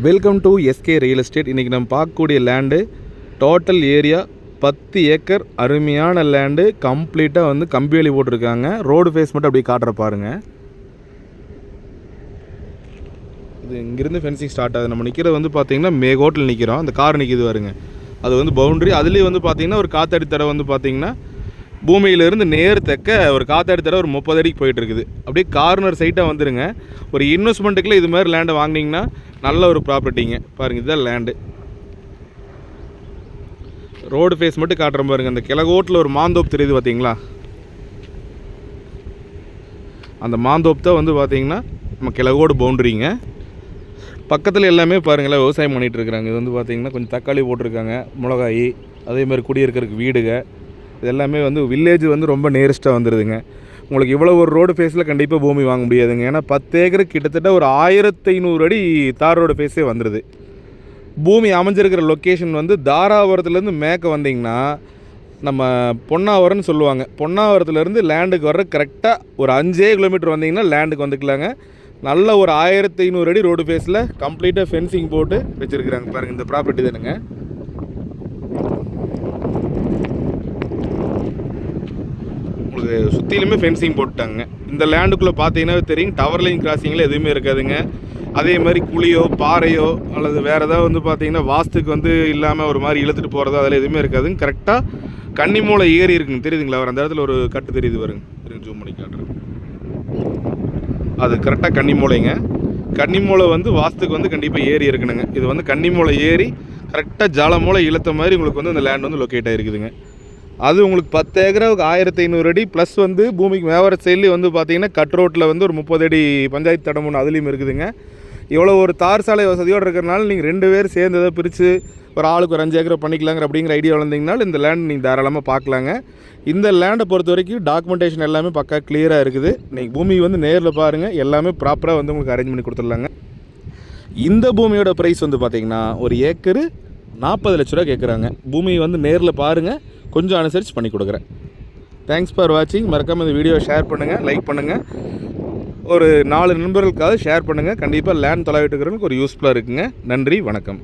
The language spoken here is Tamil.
Welcome to SK real estate. இன்றைக்கி நம்ம பார்க்கக்கூடிய லேண்டு டோட்டல் ஏரியா 10 ஏக்கர் அருமையான லேண்டு. கம்ப்ளீட்டாக வந்து கம்பி வேலி போட்டிருக்காங்க. ரோடு ஃபேஸ் மட்டும் அப்படியே காட்டுற பாருங்கள். இது இங்கேருந்து ஃபென்சிங் ஸ்டார்ட் ஆகுது. நம்ம நிற்கிறது வந்து பார்த்திங்கன்னா மேகோட்டில் நிற்கிறோம். அந்த கார் நிற்கிது வருங்க, அது வந்து பவுண்ட்ரி. அதுலேயும் வந்து பார்த்திங்கன்னா ஒரு காத்தாடி தடை வந்து பார்த்திங்கன்னா பூமியிலேருந்து நேர் தெக்க ஒரு காத்தாடி தடை ஒரு 30 அடிக்கு போயிட்டு இருக்குது. அப்படியே கார்னர் சைட்டாக வந்துடுங்க. ஒரு இன்வெஸ்ட்மெண்ட்டுக்குள்ளே இது மாதிரி லேண்டை வாங்கினீங்கன்னா நல்ல ஒரு ப்ராப்பர்ட்டிங்க. பாருங்கள், இதுதான் லேண்டு. ரோடு ஃபேஸ் மட்டும் காட்டுற பாருங்க. அந்த கிழகோட்டில் ஒரு மாந்தோப்பு தெரியுது பார்த்தீங்களா? அந்த மாந்தோப்பு தான் வந்து பார்த்தீங்கன்னா நம்ம கிழகோடு பவுண்ட்ரிங்க. பக்கத்தில் எல்லாமே பாருங்களேன் விவசாயம் பண்ணிகிட்டு இருக்கிறாங்க. இது வந்து பார்த்திங்கன்னா கொஞ்சம் தக்காளி போட்டிருக்காங்க, மிளகாய், அதேமாதிரி குடியிருக்கிறதுக்கு வீடுங்க. இது எல்லாமே வந்து வில்லேஜ் வந்து ரொம்ப நியரஸ்ட்டாக வந்துடுதுங்க. உங்களுக்கு இவ்வளோ ஒரு ரோடு ஃபேஸில் கண்டிப்பாக பூமி வாங்க முடியாதுங்க. ஏன்னா 10 ஏக்கருக்கு கிட்டத்தட்ட ஒரு 1500 அடி தார் ரோடு ஃபேஸே வந்துடுது. பூமி அமைஞ்சிருக்கிற லொக்கேஷன் வந்து தாராபுரத்துலேருந்து மேற்க வந்தீங்கன்னா நம்ம பொன்னாவரம்னு சொல்லுவாங்க. பொன்னாவரத்துலேருந்து லேண்டுக்கு வர்ற கரெக்டாக ஒரு 5 கிலோமீட்டர் வந்தீங்கன்னா லேண்டுக்கு வந்துக்கலாங்க. நல்ல ஒரு 1500 அடி ரோடு ஃபேஸில் கம்ப்ளீட்டாக ஃபென்சிங் போட்டு வச்சுருக்குறாங்க. பாருங்கள், இந்த ப்ராப்பர்ட்டி தானுங்க. உங்களுக்கு சுற்றிலுமே ஃபென்சிங் போட்டுட்டாங்க. இந்த லேண்டுக்குள்ளே பார்த்தீங்கன்னா தெரியும், டவர் லைன் கிராசிங்கில் எதுவுமே இருக்காதுங்க. அதே மாதிரி குழியோ பாறையோ அல்லது வேறு ஏதாவது வந்து பார்த்திங்கன்னா வாஸ்துக்கு வந்து இல்லாமல் ஒரு மாதிரி இழுத்துட்டு போகிறதோ அதில் எதுவுமே இருக்காதுங்க. கரெக்டாக கன்னிமூலை ஏரி இருக்குங்க, தெரியுதுங்களா? அவர் அந்த இடத்துல ஒரு கட்டு தெரியுது பாருங்க, ஜூம் பண்ணி காட்டுறேன். அது கரெக்டாக கன்னிமூலைங்க. கன்னிமூலை வந்து வாஸ்துக்கு வந்து கண்டிப்பாக ஏரி இருக்கணுங்க. இது வந்து கன்னிமூலை ஏரி கரெக்டாக ஜாலமூலை இழுத்த மாதிரி உங்களுக்கு வந்து அந்த லேண்ட் வந்து லொக்கேட் ஆகிருக்குதுங்க. அது உங்களுக்கு 10 ஏக்கராவுக்கு 1500 அடி ப்ளஸ் வந்து பூமிக்கு மேவர சைட்லேயும் வந்து பார்த்திங்கன்னா கட் ரோட்டில் வந்து ஒரு 30 அடி பஞ்சாயத்து தடம் ஒன்று அதுலேயும் இருக்குதுங்க. இவ்வளோ ஒரு தார் சாலை வசதியோடு இருக்கிறனால நீங்கள் 2 பேர் சேர்ந்து எதாவது பிரித்து ஒரு ஆளுக்கு ஒரு 5 ஏக்கரை பண்ணிக்கலாங்கிற அப்படிங்கிற ஐடியா வளர்ந்தீங்கனாலும் இந்த லேண்ட் நீங்கள் தாராளமாக பார்க்கலாங்க. இந்த லேண்டை பொறுத்த வரைக்கும் டாக்குமெண்டேஷன் எல்லாமே பக்கா கிளியராக இருக்குது. நீங்கள் பூமி வந்து நேரில் பாருங்கள், எல்லாமே ப்ராப்பராக வந்து உங்களுக்கு அரேஞ்ச் பண்ணி கொடுத்துடலாங்க. இந்த பூமியோட ப்ரைஸ் வந்து பார்த்திங்கன்னா ஒரு ஏக்கரு 40 லட்ச ரூபா கேட்குறாங்க. பூமி வந்து நேரில் பாருங்கள், கொஞ்சம் அனுசரித்து பண்ணி கொடுக்குறேன். தேங்க்ஸ் ஃபார் வாட்சிங். மறக்காமல் இந்த வீடியோ ஷேர் பண்ணுங்கள், லைக் பண்ணுங்கள், ஒரு 4 நண்பர்களுக்காவது ஷேர் பண்ணுங்கள். கண்டிப்பாக லேண்ட் தொலைவிட்டுக்கிறவங்களுக்கு ஒரு யூஸ்ஃபுல்லாக இருக்குங்க. நன்றி, வணக்கம்.